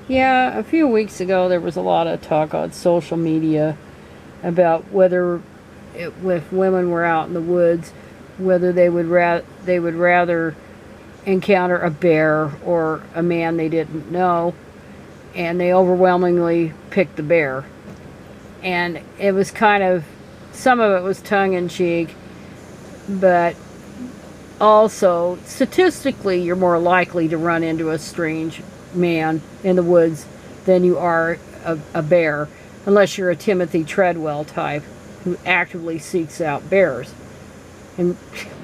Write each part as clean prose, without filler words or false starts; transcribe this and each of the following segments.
Yeah, a few weeks ago there was a lot of talk on social media about whether, if women were out in the woods, whether they would rather encounter a bear or a man they didn't know, and they overwhelmingly picked the bear. And it was kind of, some of it was tongue in cheek, but also statistically you're more likely to run into a strange man in the woods than you are a bear, unless you're a Timothy Treadwell type who actively seeks out bears and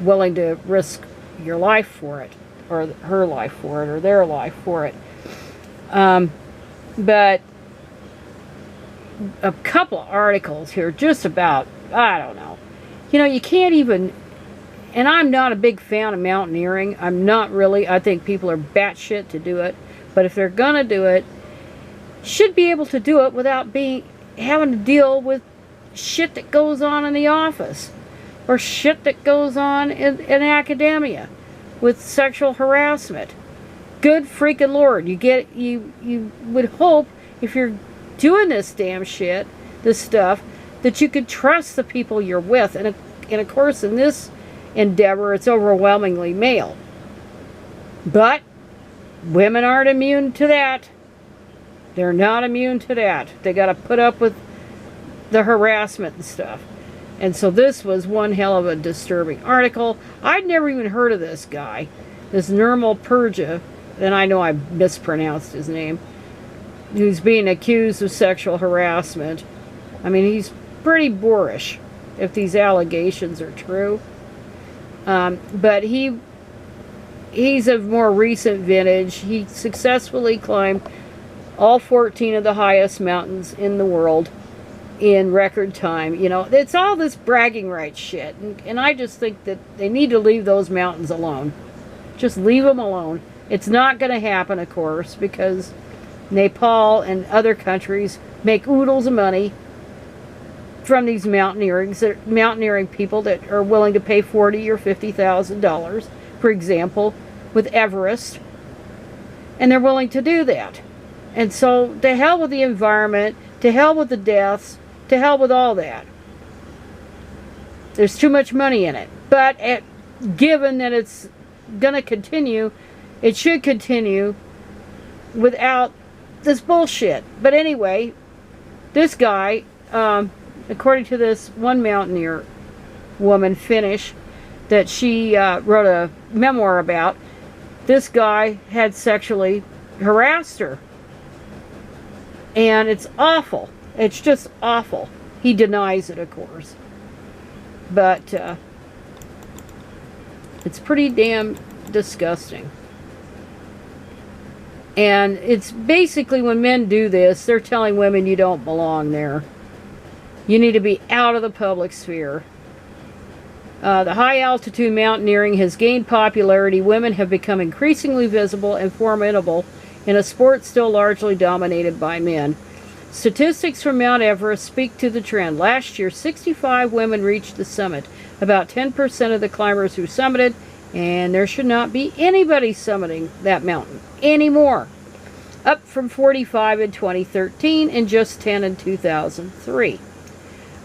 willing to risk your life for it, or her life for it, or their life for it. But a couple of articles here just about, I don't know. You know, you can't even, and I'm not a big fan of mountaineering. I'm not really. I think people are batshit to do it. But if they're gonna do it, should be able to do it without having to deal with shit that goes on in the office, or shit that goes on in academia with sexual harassment. Good freaking Lord. You would hope, if you're doing this damn shit, this stuff, that you could trust the people you're with. And of course, in this endeavor, it's overwhelmingly male. But women aren't immune to that. They're not immune to that. They got to put up with the harassment and stuff. And so this was one hell of a disturbing article. I'd never even heard of this guy, this Nirmal Purja, and I know I mispronounced his name, who's being accused of sexual harassment. I mean, he's pretty boorish, if these allegations are true. But he's of more recent vintage. He successfully climbed all 14 of the highest mountains in the world in record time. You know, it's all this bragging rights shit. And I just think that they need to leave those mountains alone. Just leave them alone. It's not going to happen, of course, because Nepal and other countries make oodles of money from these mountaineering people that are willing to pay $40,000 or $50,000, for example, with Everest, and they're willing to do that. And so, to hell with the environment, to hell with the deaths, to hell with all that. There's too much money in it. But given that it's going to continue, it should continue without this bullshit. But anyway, this guy, according to this one mountaineer woman, Finnish, that she wrote a memoir about, this guy had sexually harassed her. And it's awful. It's just awful. He denies it, of course. But it's pretty damn disgusting. And it's basically, when men do this, they're telling women you don't belong there. You need to be out of the public sphere. The high altitude mountaineering has gained popularity. Women have become increasingly visible and formidable in a sport still largely dominated by men. Statistics from Mount Everest speak to the trend. Last year, 65 women reached the summit, about 10% of the climbers who summited, and there should not be anybody summiting that mountain anymore. Up from 45 in 2013 and just 10 in 2003.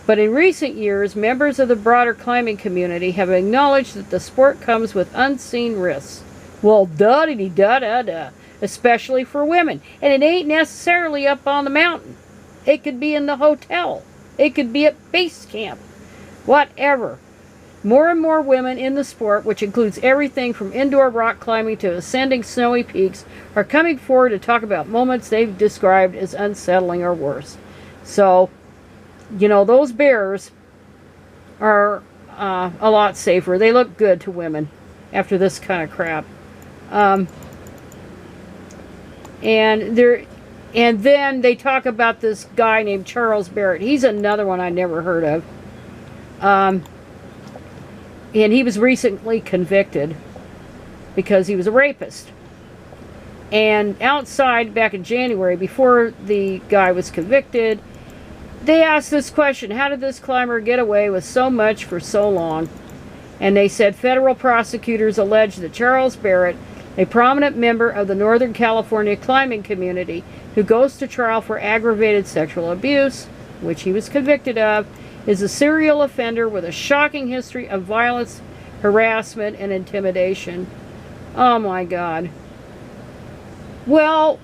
But in recent years, members of the broader climbing community have acknowledged that the sport comes with unseen risks. Well, da-da-da-da-da, especially for women. And it ain't necessarily up on the mountain. It could be in the hotel. It could be at base camp. Whatever. More and more women in the sport, which includes everything from indoor rock climbing to ascending snowy peaks, are coming forward to talk about moments they've described as unsettling or worse. So, you know, those bears are a lot safer. They look good to women after this kind of crap. And then they talk about this guy named Charles Barrett. He's another one I never heard of. And he was recently convicted because he was a rapist. And outside, back in January, before the guy was convicted, they asked this question: how did this climber get away with so much for so long? And they said federal prosecutors alleged that Charles Barrett a prominent member of the Northern California climbing community who goes to trial for aggravated sexual abuse, which he was convicted of, is a serial offender with a shocking history of violence, harassment, and intimidation. Oh my God. Well,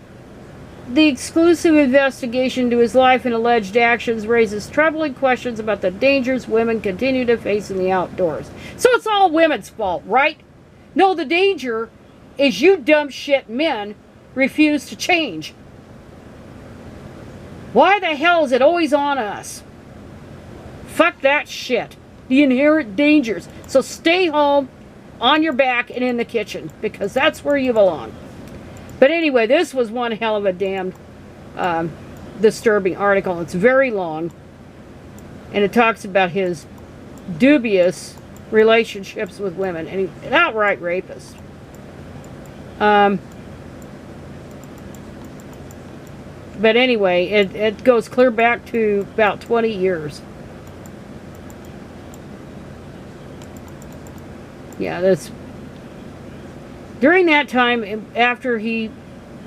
the exclusive investigation into his life and alleged actions raises troubling questions about the dangers women continue to face in the outdoors. So it's all women's fault, right? No, the danger is you dumb shit men refuse to change. Why the hell is it always on us? Fuck that shit. The inherent dangers. So stay home, on your back, and in the kitchen, because that's where you belong. But anyway, this was one hell of a damn disturbing article. It's very long. And it talks about his dubious relationships with women. And he's an outright rapist. But anyway, it goes clear back to about 20 years. Yeah, that's... During that time, after he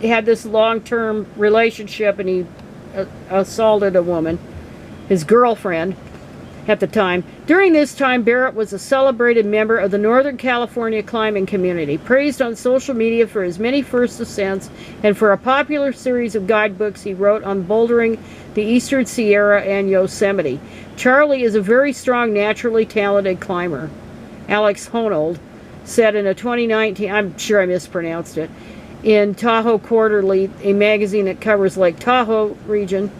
had this long-term relationship and he assaulted a woman, his girlfriend at the time, during this time, Barrett was a celebrated member of the Northern California climbing community, praised on social media for his many first ascents and for a popular series of guidebooks he wrote on bouldering the Eastern Sierra and Yosemite. Charlie is a very strong, naturally talented climber, Alex Honnold said in a 2019, I'm sure I mispronounced it, in Tahoe Quarterly, a magazine that covers Lake Tahoe region.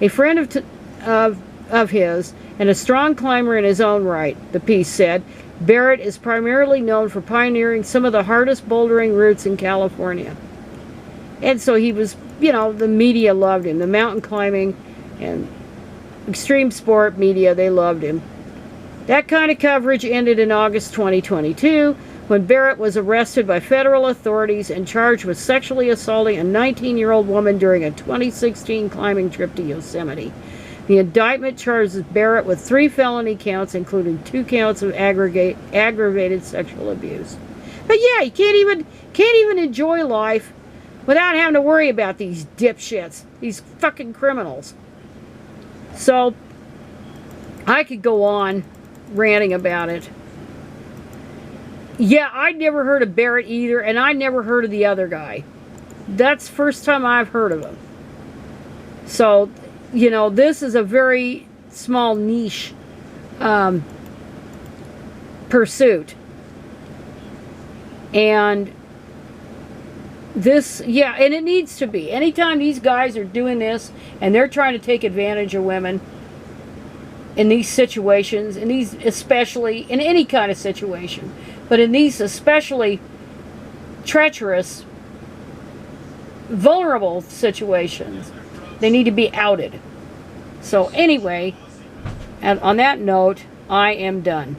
A friend of his and a strong climber in his own right, the piece said. Barrett is primarily known for pioneering some of the hardest bouldering routes in California. And so he was, you know, the media loved him. The mountain climbing and extreme sport media, they loved him. That kind of coverage ended in August 2022 when Barrett was arrested by federal authorities and charged with sexually assaulting a 19-year-old woman during a 2016 climbing trip to Yosemite. The indictment charges Barrett with 3 felony counts, including 2 counts of aggravated sexual abuse. But yeah, you can't even enjoy life without having to worry about these dipshits, these fucking criminals. So I could go on ranting about it. Yeah, I'd never heard of Barrett either, and I never heard of the other guy. That's the first time I've heard of him. So, you know, this is a very small niche pursuit. And this, yeah, and it needs to be. Anytime these guys are doing this and they're trying to take advantage of women in these situations, in these, especially in any kind of situation, but in these especially treacherous, vulnerable situations, they need to be outed. So anyway, and on that note, I am done.